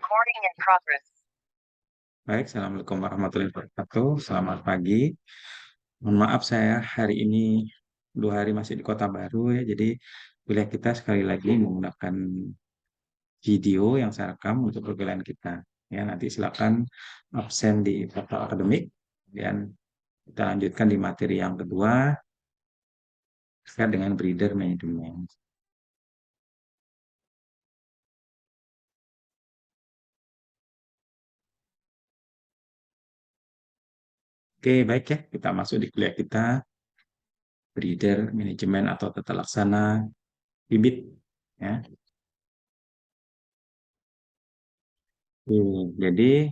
Recording in progress. Baik, Assalamualaikum warahmatullahi wabarakatuh. Selamat pagi. Mohon maaf saya hari ini 2 hari masih di Kota Baru ya. Jadi kuliah kita sekali lagi menggunakan video yang saya rekam untuk perkuliahan kita. Ya, nanti silakan absen di portal akademik. Kemudian kita lanjutkan di materi yang kedua terkait dengan breeder management. Oke, baik ya. Kita masuk di kuliah kita breeder management atau tata laksana bibit. Ya. Jadi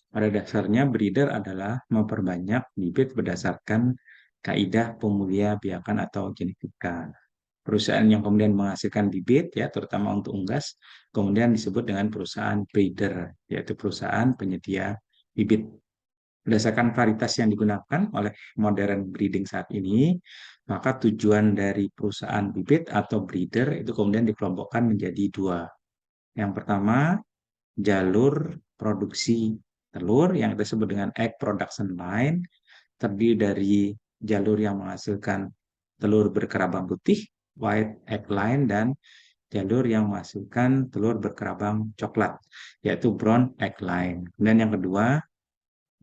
pada dasarnya breeder adalah memperbanyak bibit berdasarkan kaidah pemuliabiakan atau genetika. Perusahaan yang kemudian menghasilkan bibit, ya terutama untuk unggas, kemudian disebut dengan perusahaan breeder, yaitu perusahaan penyedia bibit. Berdasarkan varietas yang digunakan oleh modern breeding saat ini, maka tujuan dari perusahaan bibit atau breeder itu kemudian dikelompokkan menjadi dua. Yang pertama, jalur produksi telur yang disebut dengan egg production line, terdiri dari jalur yang menghasilkan telur berkerabang putih, white egg line, dan jalur yang menghasilkan telur berkerabang coklat, yaitu brown egg line. Dan yang kedua,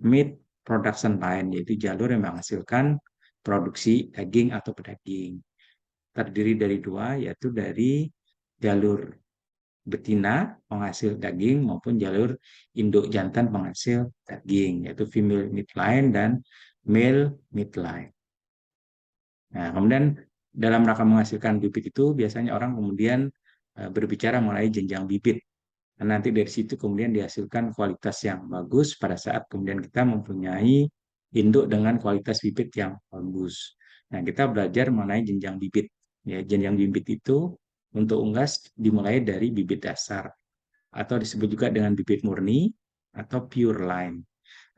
meat production line, yaitu jalur yang menghasilkan produksi daging atau pedaging. Terdiri dari dua, yaitu dari jalur betina penghasil daging maupun jalur induk jantan penghasil daging, yaitu female midline dan male midline. Nah, kemudian dalam rangka menghasilkan bibit itu biasanya orang kemudian berbicara mengenai jenjang bibit. Dan nanti dari situ kemudian dihasilkan kualitas yang bagus pada saat kemudian kita mempunyai induk dengan kualitas bibit yang bagus. Nah, kita belajar mengenai jenjang bibit. Ya, jenjang bibit itu untuk unggas dimulai dari bibit dasar atau disebut juga dengan bibit murni atau pure line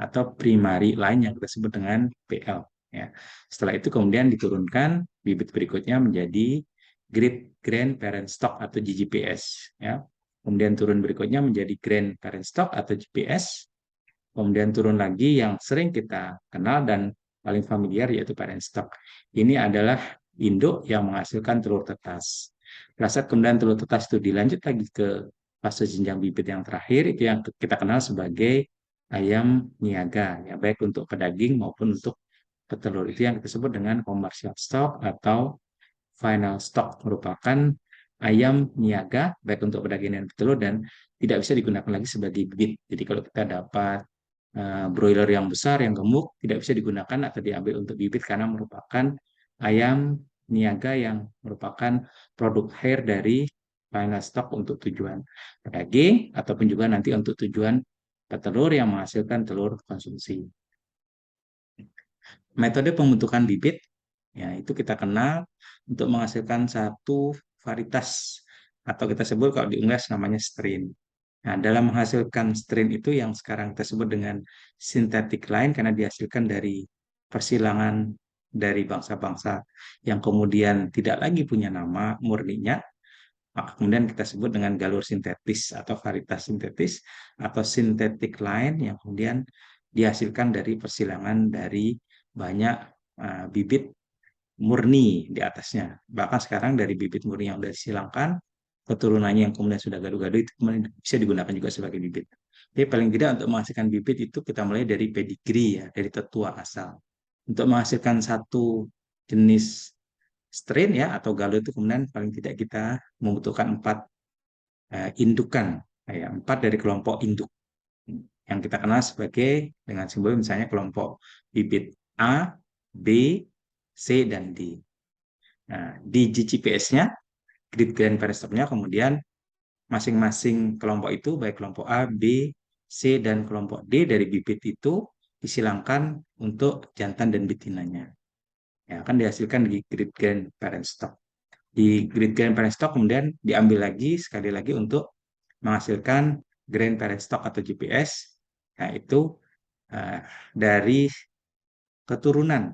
atau primary line yang kita sebut dengan PL. Ya. Setelah itu kemudian diturunkan bibit berikutnya menjadi Great Grand Parent Stock atau GGPS. Ya. Kemudian turun berikutnya menjadi Grand Parent Stock atau GPS. Kemudian turun lagi yang sering kita kenal dan paling familiar yaitu parent stock. Ini adalah induk yang menghasilkan telur tetas. Pada saat kemudian telur tetas itu dilanjut lagi ke fase jenjang bibit yang terakhir, itu yang kita kenal sebagai ayam niaga, ya baik untuk pedaging maupun untuk petelur. Itu yang kita sebut dengan commercial stock atau final stock, merupakan ayam niaga baik untuk pedaging dan petelur dan tidak bisa digunakan lagi sebagai bibit. Jadi kalau kita dapat broiler yang besar, yang gemuk, tidak bisa digunakan atau diambil untuk bibit karena merupakan ayam niaga yang merupakan produk akhir dari final stock untuk tujuan daging ataupun juga nanti untuk tujuan petelur yang menghasilkan telur konsumsi. Metode pembentukan bibit, ya itu kita kenal untuk menghasilkan satu varietas atau kita sebut kalau di unggas namanya strain. Nah, dalam menghasilkan strain itu yang sekarang kita sebut dengan synthetic line karena dihasilkan dari persilangan dari bangsa-bangsa yang kemudian tidak lagi punya nama murninya, maka kemudian kita sebut dengan galur sintetis atau varietas sintetis atau synthetic line yang kemudian dihasilkan dari persilangan dari banyak bibit murni di atasnya. Bahkan sekarang dari bibit murni yang sudah disilangkan, keturunannya yang kemudian sudah gadu-gadu itu kemudian bisa digunakan juga sebagai bibit. Jadi paling tidak untuk menghasilkan bibit itu kita mulai dari pedigree ya, dari tetua asal. Untuk menghasilkan satu jenis strain ya atau galo itu kemudian paling tidak kita membutuhkan 4 indukan, ya, 4 dari kelompok induk yang kita kenal sebagai dengan simbol misalnya kelompok bibit A, B, C, dan D. Nah, di GCPS-nya, Grid Grand Parent Stock-nya kemudian masing-masing kelompok itu, baik kelompok A, B, C, dan kelompok D dari bibit itu disilangkan untuk jantan dan betinanya. Ya, akan dihasilkan di Grid Grand Parent Stock. Di Grid Grand Parent Stock kemudian diambil lagi, sekali lagi untuk menghasilkan Grand Parent Stock atau GPS, yaitu dari keturunan.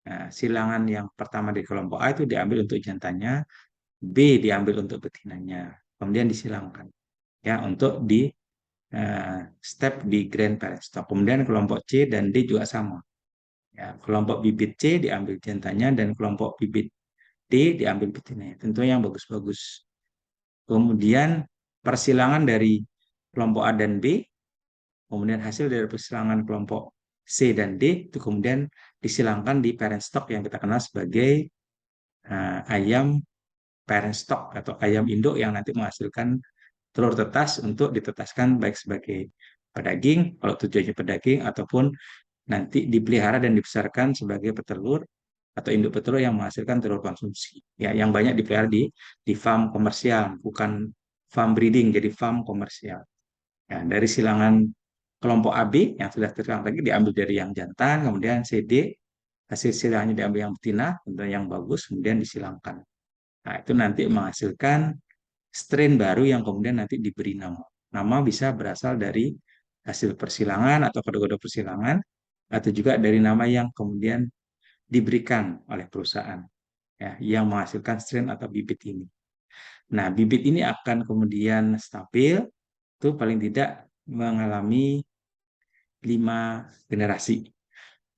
Nah, silangan yang pertama di kelompok A itu diambil untuk jantannya, B diambil untuk betinanya, kemudian disilangkan. ya untuk di step di grand parent stock. Kemudian kelompok C dan D juga sama. Ya, kelompok bibit C diambil jantannya dan kelompok bibit D diambil betinanya. Tentunya yang bagus-bagus. Kemudian persilangan dari kelompok A dan B, kemudian hasil dari persilangan kelompok C dan D itu kemudian disilangkan di parent stock yang kita kenal sebagai ayam parent stock atau ayam induk yang nanti menghasilkan telur tetas untuk ditetaskan baik sebagai pedaging, kalau tujuannya pedaging, ataupun nanti dipelihara dan dibesarkan sebagai petelur atau induk petelur yang menghasilkan telur konsumsi. Ya, yang banyak dipelihara di farm komersial, bukan farm breeding, jadi farm komersial. Ya, dari silangan kelompok AB yang sudah tersilang tadi diambil dari yang jantan, kemudian CD hasil silangannya diambil yang betina, untuk yang bagus, kemudian disilangkan. Nah, itu nanti menghasilkan strain baru yang kemudian nanti diberi nama. Nama bisa berasal dari hasil persilangan atau kode-kode persilangan, atau juga dari nama yang kemudian diberikan oleh perusahaan, ya, yang menghasilkan strain atau bibit ini. Nah, bibit ini akan kemudian stabil, itu paling tidak mengalami 5 generasi.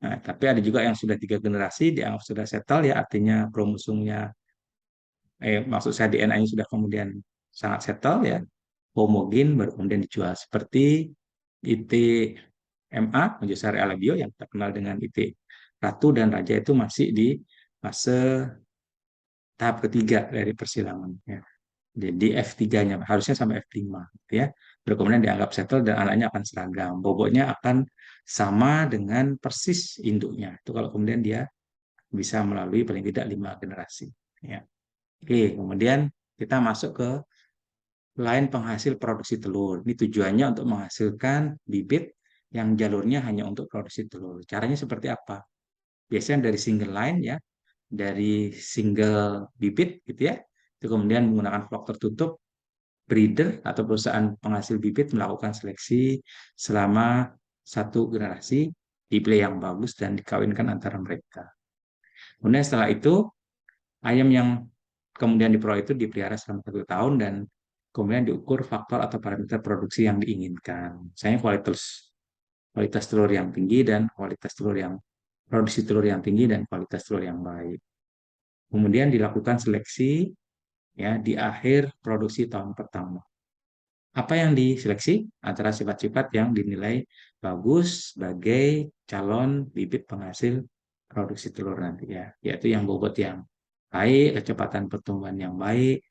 Nah, tapi ada juga yang sudah 3 generasi dianggap sudah settle, ya, artinya kromosomnya, maksud saya DNA-nya sudah kemudian sangat settle, ya, homogen, baru kemudian dijual. Seperti ITMA, Mojosari Alabio, yang terkenal dengan IT Ratu dan Raja, itu masih di fase tahap ketiga dari persilangan. Ya. Jadi F3-nya, harusnya sampai F5. Ya. Baru kemudian dianggap settle dan anaknya akan seragam. Bobotnya akan sama dengan persis induknya. Itu kalau kemudian dia bisa melalui paling tidak 5 generasi. Ya. Oke, kemudian kita masuk ke lain penghasil produksi telur. Ini tujuannya untuk menghasilkan bibit yang jalurnya hanya untuk produksi telur. Caranya seperti apa? Biasanya dari single line, ya, dari single bibit gitu ya. Itu kemudian menggunakan vlog tertutup, breeder atau perusahaan penghasil bibit melakukan seleksi selama 1 generasi, dipilih yang bagus dan dikawinkan antara mereka. Kemudian setelah itu ayam yang kemudian diperoleh itu dipelihara selama 1 tahun dan kemudian diukur faktor atau parameter produksi yang diinginkan. Misalnya kualitas telur yang tinggi dan kualitas telur yang produksi telur yang tinggi dan kualitas telur yang baik. Kemudian dilakukan seleksi, ya, di akhir produksi tahun pertama. Apa yang diseleksi? Antara sifat-sifat yang dinilai bagus sebagai calon bibit penghasil produksi telur nanti, ya, yaitu yang bobot yang baik, kecepatan pertumbuhan yang baik,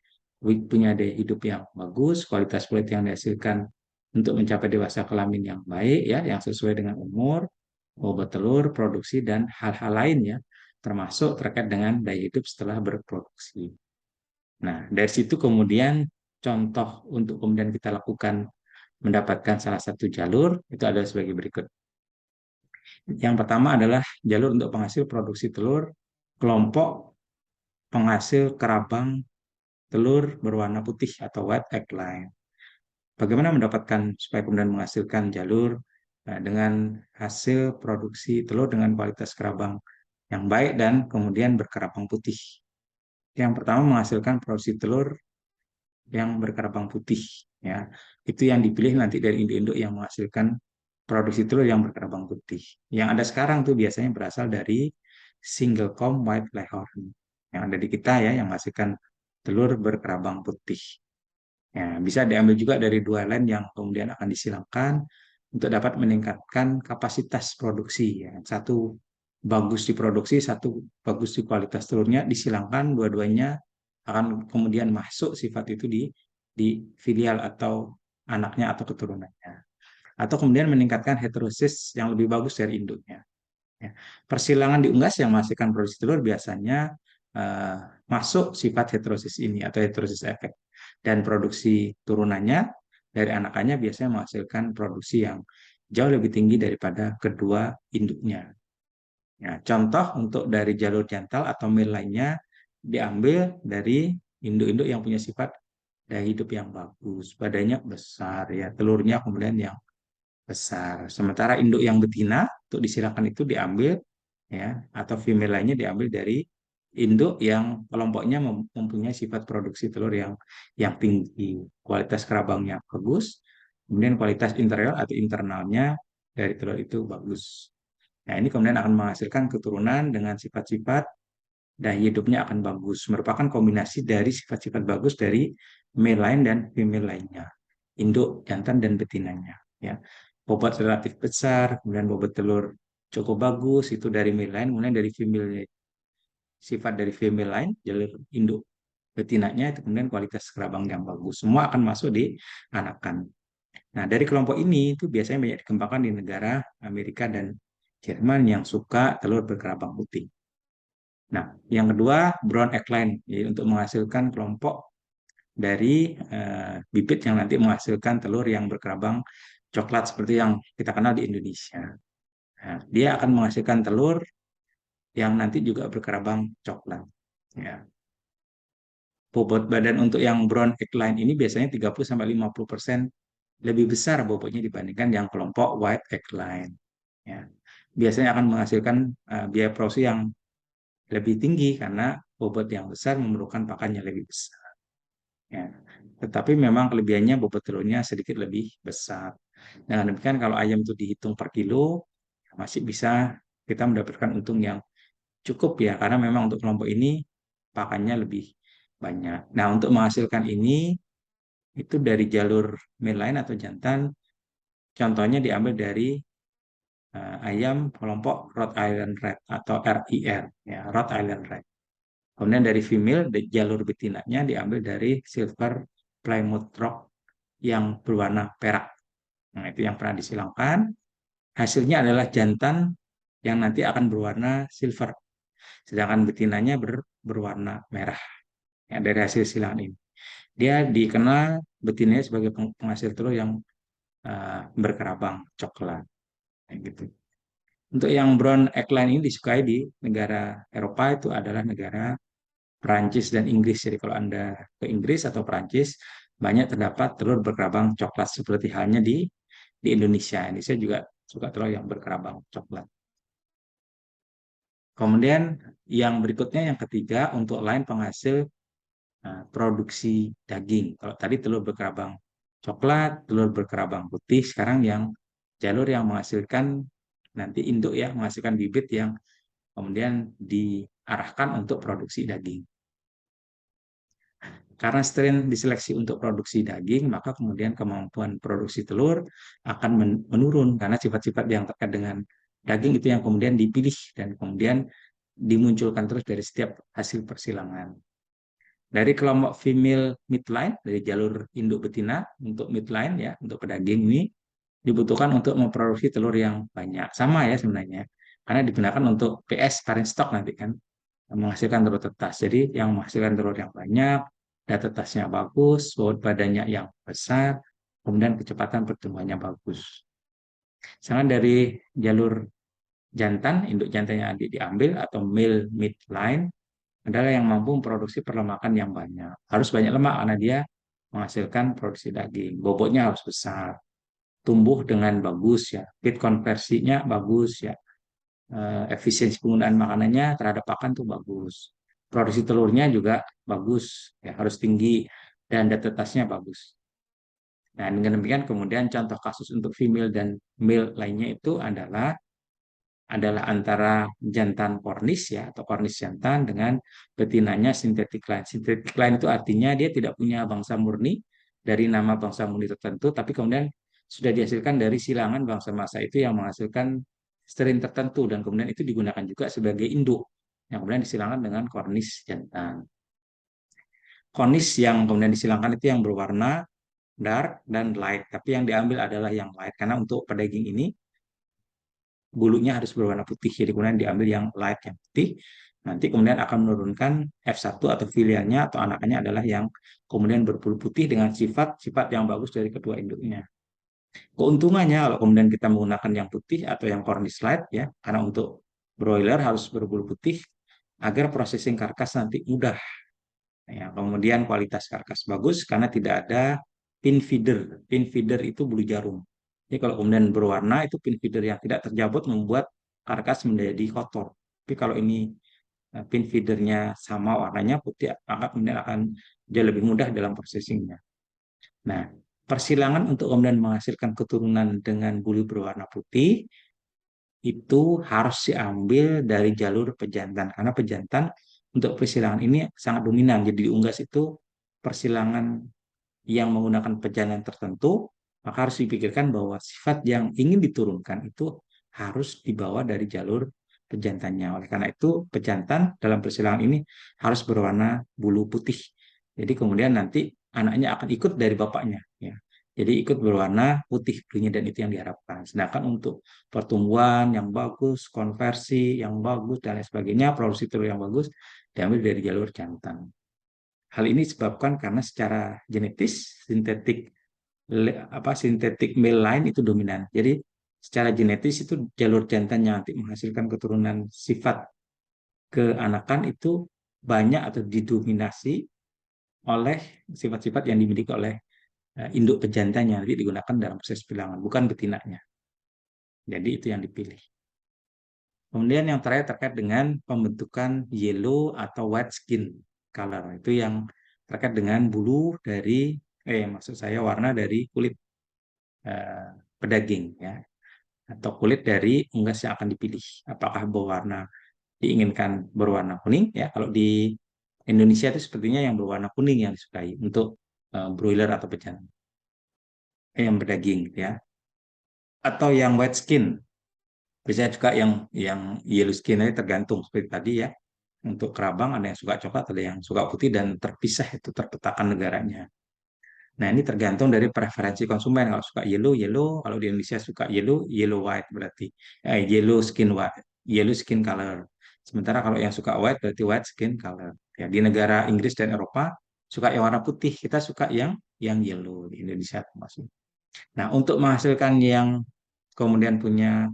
punya daya hidup yang bagus, kualitas kulit yang dihasilkan untuk mencapai dewasa kelamin yang baik, ya, yang sesuai dengan umur, bobot telur, produksi, dan hal-hal lainnya, termasuk terkait dengan daya hidup setelah berproduksi. Nah, dari situ kemudian contoh untuk kemudian kita lakukan mendapatkan salah satu jalur itu adalah sebagai berikut. Yang pertama adalah jalur untuk penghasil produksi telur kelompok penghasil kerabang telur berwarna putih atau white egg line. Bagaimana mendapatkan supaya kemudian menghasilkan jalur dengan hasil produksi telur dengan kualitas kerabang yang baik dan kemudian berkerabang putih. Yang pertama menghasilkan produksi telur yang berkerabang putih, ya. Itu yang dipilih nanti dari induk-induk yang menghasilkan produksi telur yang berkerabang putih. Yang ada sekarang tuh biasanya berasal dari single comb white leghorn yang ada di kita, ya, yang menghasilkan telur berkerabang putih. Ya, bisa diambil juga dari 2 line yang kemudian akan disilangkan untuk dapat meningkatkan kapasitas produksi, ya. Satu bagus di produksi, satu bagus di kualitas telurnya, disilangkan dua-duanya akan kemudian masuk sifat itu di filial atau anaknya atau keturunannya. Atau kemudian meningkatkan heterosis yang lebih bagus dari induknya. Ya. Persilangan di unggas yang menghasilkan produksi telur biasanya eh, masuk sifat heterosis ini atau heterosis efek. Dan produksi turunannya dari anakannya biasanya menghasilkan produksi yang jauh lebih tinggi daripada kedua induknya. Ya, contoh untuk dari jalur jantal atau male lainnya diambil dari induk-induk yang punya sifat daya hidup yang bagus, badannya besar, ya, telurnya kemudian yang besar. Sementara induk yang betina untuk disilakan itu diambil, ya, atau female lainnya diambil dari induk yang kelompoknya mempunyai sifat produksi telur yang tinggi, kualitas kerabangnya bagus, kemudian kualitas interior atau internalnya dari telur itu bagus. Nah, ini kemudian akan menghasilkan keturunan dengan sifat-sifat dan hidupnya akan bagus. Merupakan kombinasi dari sifat-sifat bagus dari male lain dan female lainnya. Induk, jantan, dan betinanya. Ya. Bobot relatif besar, kemudian bobot telur cukup bagus, itu dari male lain, kemudian dari female, sifat dari female lain, jalur induk betinanya, itu kemudian kualitas kerabang yang bagus. Semua akan masuk di anakan. Nah, dari kelompok ini itu biasanya banyak dikembangkan di negara Amerika dan Jerman yang suka telur berkerabang putih. Nah, yang kedua brown eggline, jadi untuk menghasilkan kelompok dari bibit yang nanti menghasilkan telur yang berkerabang coklat seperti yang kita kenal di Indonesia. Nah, dia akan menghasilkan telur yang nanti juga berkerabang coklat. Ya. Bobot badan untuk yang brown eggline ini biasanya 30-50% lebih besar bobotnya dibandingkan yang kelompok white eggline. Ya. Biasanya akan menghasilkan biaya produksi yang lebih tinggi karena bobot yang besar memerlukan pakan yang lebih besar. Ya. Tetapi memang kelebihannya bobot telurnya sedikit lebih besar. Dengan demikian kalau ayam itu dihitung per kilo, masih bisa kita mendapatkan untung yang cukup ya, karena memang untuk kelompok ini pakannya lebih banyak. Nah, untuk menghasilkan ini, itu dari jalur mainline atau jantan, contohnya diambil dari ayam kelompok Rhode Island Red atau RIR, ya, Rhode Island Red. Kemudian dari female, jalur betinanya diambil dari Silver Plymouth Rock yang berwarna perak. Nah, itu yang pernah disilangkan. Hasilnya adalah jantan yang nanti akan berwarna silver. Sedangkan betinanya berwarna merah. Ya, dari hasil silangan ini. Dia dikenal betinanya sebagai penghasil telur yang berkerabang coklat. Kayak gitu. Untuk yang brown eggline ini disukai di negara Eropa itu adalah negara Perancis dan Inggris. Jadi kalau Anda ke Inggris atau Perancis, banyak terdapat telur berkerabang coklat seperti halnya di Indonesia. Indonesia juga suka telur yang berkerabang coklat. Kemudian yang berikutnya yang ketiga untuk lain penghasil produksi daging. Kalau tadi telur berkerabang coklat, telur berkerabang putih, sekarang yang jalur yang menghasilkan nanti induk ya, menghasilkan bibit yang kemudian diarahkan untuk produksi daging. Karena strain diseleksi untuk produksi daging, maka kemudian kemampuan produksi telur akan menurun karena sifat-sifat yang terkait dengan daging itu yang kemudian dipilih dan kemudian dimunculkan terus dari setiap hasil persilangan. Dari kelompok female midline, dari jalur induk betina untuk midline ya, untuk pedaging ini dibutuhkan untuk memproduksi telur yang banyak. Sama ya sebenarnya, karena digunakan untuk PS parent stock nanti kan, menghasilkan telur tetas. Jadi yang menghasilkan telur yang banyak, data tetasnya bagus, bobot badannya yang besar, kemudian kecepatan pertumbuhannya bagus. Sedangkan dari jalur jantan, induk jantan yang diambil atau male midline adalah yang mampu memproduksi perlemakan yang banyak. Harus banyak lemak karena dia menghasilkan produksi daging. Bobotnya harus besar, tumbuh dengan bagus ya, feed konversinya bagus ya, efisiensi penggunaan makanannya terhadap pakan tuh bagus. Produksi telurnya juga bagus, ya harus tinggi dan data tasnya bagus. Nah, dengan demikian kemudian contoh kasus untuk female dan male lainnya itu adalah antara jantan kornis ya atau kornis jantan dengan betinanya synthetic line. Synthetic line itu artinya dia tidak punya bangsa murni dari nama bangsa murni tertentu, tapi kemudian sudah dihasilkan dari silangan bangsa masa itu yang menghasilkan strain tertentu dan kemudian itu digunakan juga sebagai induk yang kemudian disilangkan dengan kornis jantan. Kornis yang kemudian disilangkan itu yang berwarna dark dan light, tapi yang diambil adalah yang light karena untuk pedaging ini bulunya harus berwarna putih. Jadi kemudian diambil yang light, yang putih. Nanti kemudian akan menurunkan F1 atau filialnya atau anakannya adalah yang kemudian berbulu putih dengan sifat-sifat yang bagus dari kedua induknya. Keuntungannya kalau kemudian kita menggunakan yang putih atau yang cornish light ya, karena untuk broiler harus berbulu putih agar processing karkas nanti mudah. Ya, kemudian kualitas karkas bagus karena tidak ada pin feeder. Pin feeder itu bulu jarum. Jadi kalau kemudian berwarna itu pin feeder yang tidak terjabut membuat karkas menjadi kotor. Tapi kalau ini pin feedernya sama warnanya putih, maka kemudian akan jauh lebih mudah dalam processingnya. Nah, persilangan untuk kemudian menghasilkan keturunan dengan bulu berwarna putih itu harus diambil dari jalur pejantan, karena pejantan untuk persilangan ini sangat dominan. Jadi di unggas itu persilangan yang menggunakan pejantan tertentu, maka harus dipikirkan bahwa sifat yang ingin diturunkan itu harus dibawa dari jalur pejantannya. Oleh karena itu, pejantan dalam persilangan ini harus berwarna bulu putih. Jadi kemudian nanti anaknya akan ikut dari bapaknya, ya. Jadi ikut berwarna putih bulunya, dan itu yang diharapkan. Sedangkan untuk pertumbuhan yang bagus, konversi yang bagus, dan lain sebagainya, produksi telur yang bagus, diambil dari jalur jantan. Hal ini disebabkan karena secara genetis sintetik male line itu dominan. Jadi secara genetis itu jalur jantan yang nanti menghasilkan keturunan sifat keanakan itu banyak atau didominasi oleh sifat-sifat yang dimiliki oleh induk pejantan yang nanti digunakan dalam proses bilangan, bukan betinanya. Jadi itu yang dipilih. Kemudian yang terakhir terkait dengan pembentukan yellow atau white skin color. Itu yang terkait dengan bulu dari, maksud saya warna dari kulit eh, pedaging, ya, atau kulit dari unggas yang akan dipilih. Apakah berwarna diinginkan berwarna kuning, ya. Kalau di Indonesia itu sepertinya yang berwarna kuning yang disukai untuk broiler atau pejantan yang berdaging, ya. Atau yang white skin. Bisa juga yang yellow skin, ini tergantung seperti tadi, ya. Untuk kerabang ada yang suka coklat, ada yang suka putih, dan terpisah itu terpetakan negaranya. Nah, ini tergantung dari preferensi konsumen. Kalau suka yellow, yellow. Kalau di Indonesia suka yellow, yellow white berarti. Yellow skin white, yellow skin color. Sementara kalau yang suka white berarti white skin color. Ya, di negara Inggris dan Eropa suka yang warna putih, kita suka yang yellow di Indonesia termasuk. Nah, untuk menghasilkan yang kemudian punya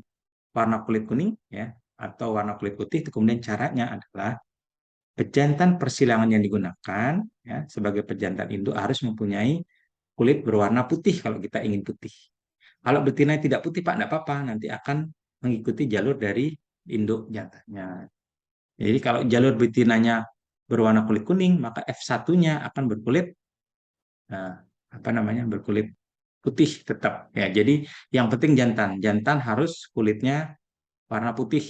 warna kulit kuning, ya, atau warna kulit putih, itu kemudian caranya adalah pejantan persilangan yang digunakan, ya, sebagai pejantan induk harus mempunyai kulit berwarna putih kalau kita ingin putih. Kalau betina tidak putih, Pak, tidak apa-apa, nanti akan mengikuti jalur dari induk jantannya. Jadi kalau jalur betinanya berwarna kulit kuning, maka F1-nya akan berkulit eh, berkulit putih tetap, ya. Jadi yang penting jantan. Jantan harus kulitnya warna putih.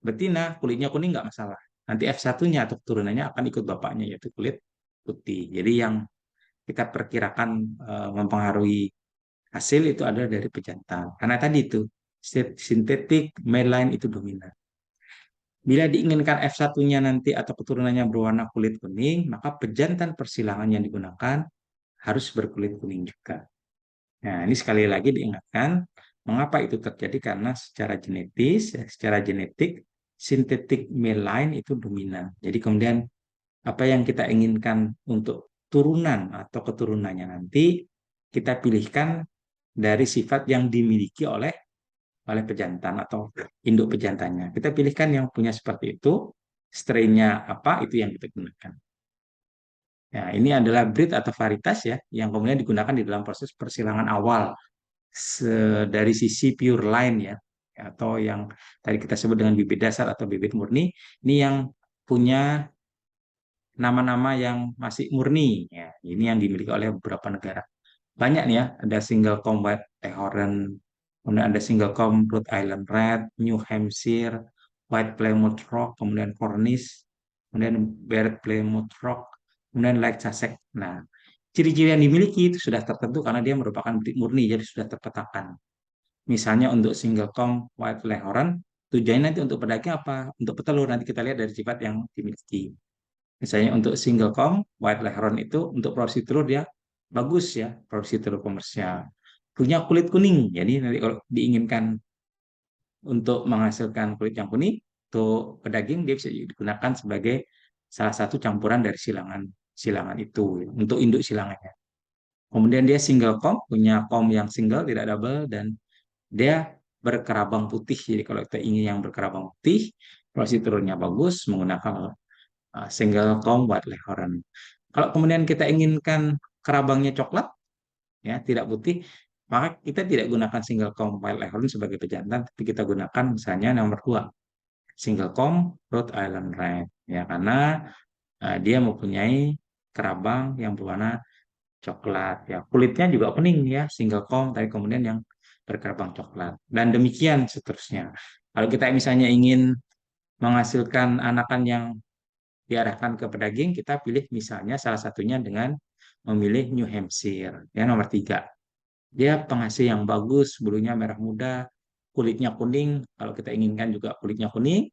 Betina kulitnya kuning nggak masalah. Nanti F1-nya atau turunannya akan ikut bapaknya, yaitu kulit putih. Jadi yang kita perkirakan mempengaruhi hasil itu adalah dari pejantan. Karena tadi itu sintetik melanin itu dominan. Bila diinginkan F1-nya nanti atau keturunannya berwarna kulit kuning, maka pejantan persilangan yang digunakan harus berkulit kuning juga. Nah, ini sekali lagi diingatkan, mengapa itu terjadi? Karena secara genetis, secara genetik, sintetik melanin itu dominan. Jadi kemudian apa yang kita inginkan untuk turunan atau keturunannya nanti, kita pilihkan dari sifat yang dimiliki oleh pejantan atau induk pejantannya. Kita pilihkan yang punya seperti itu, strainnya apa, itu yang kita gunakan. Nah, ini adalah breed atau varietas, ya, yang kemudian digunakan di dalam proses persilangan awal dari sisi pure line, ya, atau yang tadi kita sebut dengan bibit dasar atau bibit murni. Ini yang punya nama-nama yang masih murni, ya. Ini yang dimiliki oleh beberapa negara. Banyak nih, ya, ada single combat Leghorn, kemudian ada single com Rhode Island Red, New Hampshire, White Plymouth Rock, kemudian Cornish, kemudian Barred Plymouth Rock, kemudian Lake Sussex. Nah, ciri-ciri yang dimiliki itu sudah tertentu karena dia merupakan breed murni, jadi sudah terpetakan. Misalnya untuk single com White Leghorn, tujuannya nanti untuk pedagang apa? Untuk petelur, nanti kita lihat dari sifat yang dimiliki. Misalnya untuk single com White Leghorn itu untuk produksi telur dia bagus, ya, produksi telur komersial. Punya kulit kuning, jadi nanti kalau diinginkan untuk menghasilkan kulit yang kuning, untuk pedaging dia bisa digunakan sebagai salah satu campuran dari silangan silangan itu, ya, untuk induk silangannya. Kemudian dia single com, punya com yang single tidak double, dan dia berkerabang putih. Jadi kalau kita ingin yang berkerabang putih, produksi telurnya bagus, menggunakan single com white leghorn. Kalau kemudian kita inginkan kerabangnya coklat, ya, tidak putih, maka kita tidak gunakan single com white leghorn sebagai pejantan, tapi kita gunakan misalnya nomor 2, Singlecom Rhode Island Red, ya karena dia mempunyai kerabang yang berwarna coklat, ya kulitnya juga kuning ya, Singlecom tapi kemudian yang berkerabang coklat, dan demikian seterusnya. Kalau kita misalnya ingin menghasilkan anakan yang diarahkan ke pedaging, kita pilih misalnya salah satunya dengan memilih New Hampshire, ya nomor 3. Dia penghasil yang bagus, bulunya merah muda, kulitnya kuning. Kalau kita inginkan juga kulitnya kuning.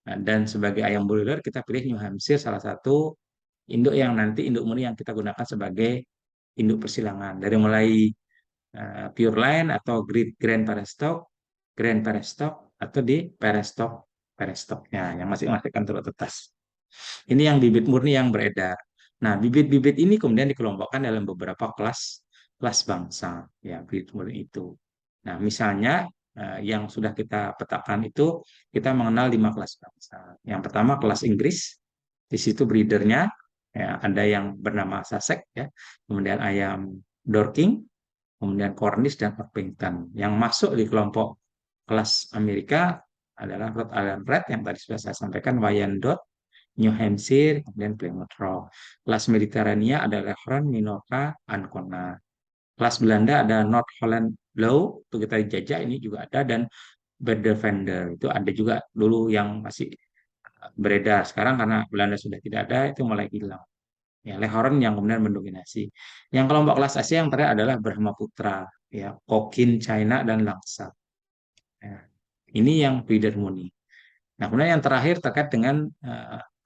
Nah, dan sebagai ayam broiler kita pilih New Hampshire, salah satu induk yang nanti induk murni yang kita gunakan sebagai induk persilangan. Dari mulai pure line atau grand parentstock, grand parentstock atau di parentstock parentstocknya yang masih menghasilkan telur tetas. Ini yang bibit murni yang beredar. Nah, bibit-bibit ini kemudian dikelompokkan dalam beberapa kelas kelas bangsa, ya bibit murni itu. Nah, misalnya yang sudah kita petakan itu kita mengenal 5 kelas bangsa. Yang pertama kelas Inggris, di situ breedernya ya, ada yang bernama Sussex ya, kemudian ayam Dorking, kemudian Cornish dan Orpington. Yang masuk di kelompok kelas Amerika adalah Rhode Island Red yang tadi sudah saya sampaikan, Wyandotte, New Hampshire, kemudian Plymouth Rock. Kelas Mediterania ada Leghorn, Minorca, Ancona. Kelas Belanda ada North Holland Blauw, itu kita jajah ini juga ada, dan Bedevender itu ada juga dulu yang masih beredar. Sekarang karena Belanda sudah tidak ada, itu mulai hilang. Ya, Leghorn yang kemudian mendominasi. Yang kelompok kelas Asia yang terakhir adalah Brahmaputra, ya, Cochin, China, dan Langsa. Ya, ini yang breeder murni. Nah, kemudian yang terakhir terkait dengan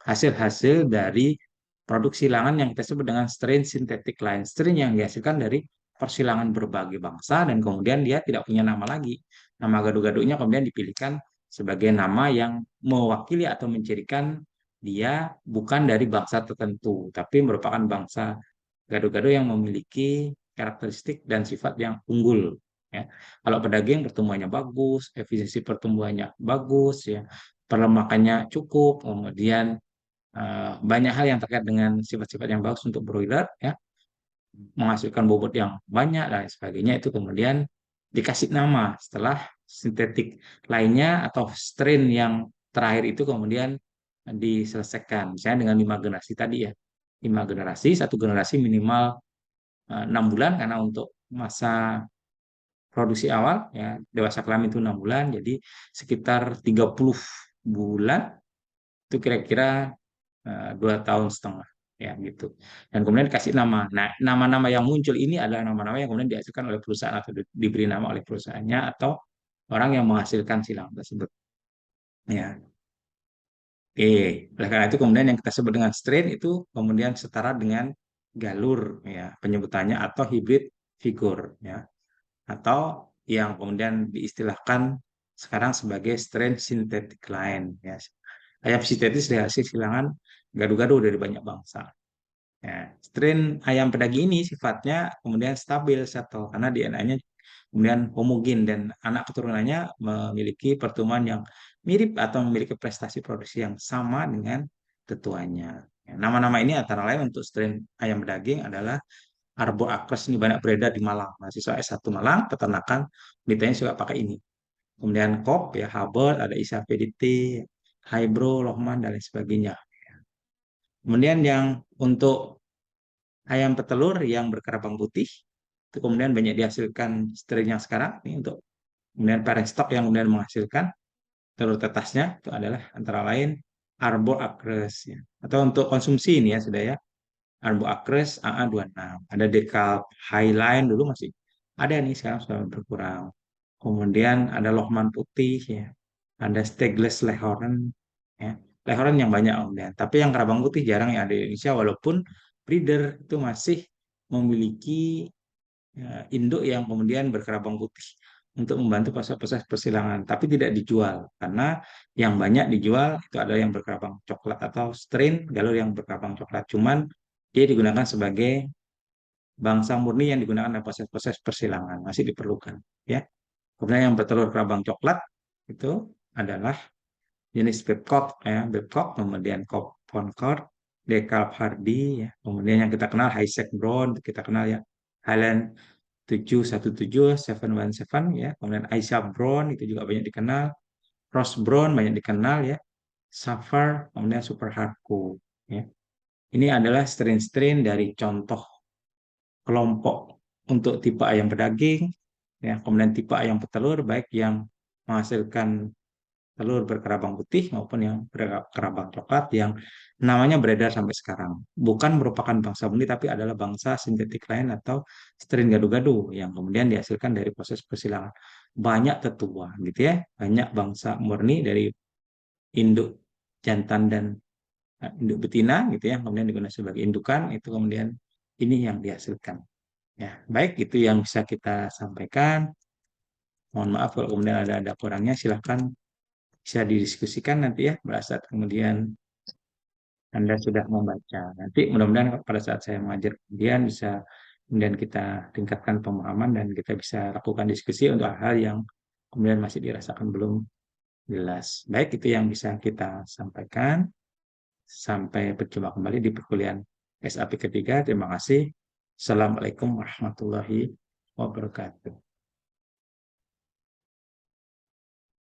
hasil-hasil dari produksi silangan yang kita sebut dengan strain synthetic line. Strain yang dihasilkan dari persilangan berbagai bangsa dan kemudian dia tidak punya nama lagi. Nama gado-gadonya kemudian dipilihkan sebagai nama yang mewakili atau mencirikan dia bukan dari bangsa tertentu, tapi merupakan bangsa gado-gado yang memiliki karakteristik dan sifat yang unggul. Ya. Kalau pedaging pertumbuhannya bagus, efisiensi pertumbuhannya bagus, ya, perlemakannya cukup, kemudian banyak hal yang terkait dengan sifat-sifat yang bagus untuk broiler, ya, menghasilkan bobot yang banyak dan sebagainya, itu kemudian dikasih nama setelah sintetik lainnya atau strain yang terakhir itu kemudian diselesaikan, misalnya dengan 5 generasi tadi ya, 5 generasi, satu generasi minimal 6 bulan karena untuk masa produksi awal ya dewasa kelamin itu 6 bulan, jadi sekitar 30 bulan itu kira-kira 2 tahun setengah ya gitu. Dan kemudian dikasih nama. Nah, nama-nama yang muncul ini adalah nama-nama yang kemudian dihasilkan oleh perusahaan atau diberi nama oleh perusahaannya atau orang yang menghasilkan silang tersebut. Ya, oke. Oleh karena itu kemudian yang kita sebut dengan strain itu kemudian setara dengan galur ya penyebutannya atau hybrid figur ya atau yang kemudian diistilahkan sekarang sebagai strain synthetic line ya. Ayam sintetis dari hasil silangan gado-gado dari banyak bangsa. Ya, strain ayam pedaging ini sifatnya kemudian stabil settle karena DNA-nya kemudian homogen dan anak keturunannya memiliki pertumbuhan yang mirip atau memiliki prestasi produksi yang sama dengan tetuanya. Ya, nama-nama ini antara lain untuk strain ayam pedaging adalah Arbor Acres, ini banyak beredar di Malang. Mahasiswa S1 Malang, peternakan, ditanya suka pakai ini. Kemudian Kop, ya Hubbard, ada Isa PDT, Hybro, Lohman, dan lain sebagainya. Kemudian yang untuk ayam petelur yang berkerabang putih, itu kemudian banyak dihasilkan strain yang sekarang, ini untuk kemudian parent stock yang kemudian menghasilkan telur tetasnya, itu adalah antara lain Arbor Acres. Ya. Atau untuk konsumsi ini ya, sudah ya. Arbo Acres AA26. Ada Decalb Highline dulu masih ada nih, sekarang sudah berkurang. Kemudian ada Lohman putih ya. Ada Stegless Leghorn ya. Leghorn yang banyak kemudian. Tapi yang kerabang putih jarang yang ada di Indonesia walaupun breeder itu masih memiliki induk yang kemudian berkerabang putih untuk membantu proses-proses persilangan, tapi tidak dijual karena yang banyak dijual itu ada yang berkerabang coklat atau strain galur yang berkerabang coklat. Cuman dia digunakan sebagai bangsa murni yang digunakan dalam proses-proses persilangan masih diperlukan, ya. Kemudian yang bertelur kerabang coklat itu adalah jenis Babcock ya, Babcock, kemudian Cobb Concord, DeKalb Hardy ya. Kemudian yang kita kenal Highsect Brown, kita kenal ya Highland 717, 717 ya. Kemudian Aisha Brown itu juga banyak dikenal. Rose Brown banyak dikenal ya, Sapphire, kemudian Super Hardcourt ya. Ini adalah strain-strain dari contoh kelompok untuk tipe ayam pedaging ya, kemudian tipe ayam petelur baik yang menghasilkan telur berkerabang putih maupun yang berkerabang coklat yang namanya beredar sampai sekarang. Bukan merupakan bangsa murni tapi adalah bangsa sintetik lain atau strain gado-gado yang kemudian dihasilkan dari proses persilangan. Banyak tetua gitu ya, banyak bangsa murni dari induk jantan dan induk betina gitu ya, kemudian digunakan sebagai indukan itu kemudian ini yang dihasilkan. Ya, baik itu yang bisa kita sampaikan. Mohon maaf kalau kemudian ada kurangnya, silahkan bisa didiskusikan nanti ya pada saat kemudian Anda sudah membaca. Nanti mudah-mudahan pada saat saya mengajar kemudian bisa kemudian kita tingkatkan pemahaman dan kita bisa lakukan diskusi untuk hal-hal yang kemudian masih dirasakan belum jelas. Baik, itu yang bisa kita sampaikan. Sampai berjumpa kembali di perkuliahan SAP ketiga. Terima kasih. Assalamualaikum warahmatullahi wabarakatuh.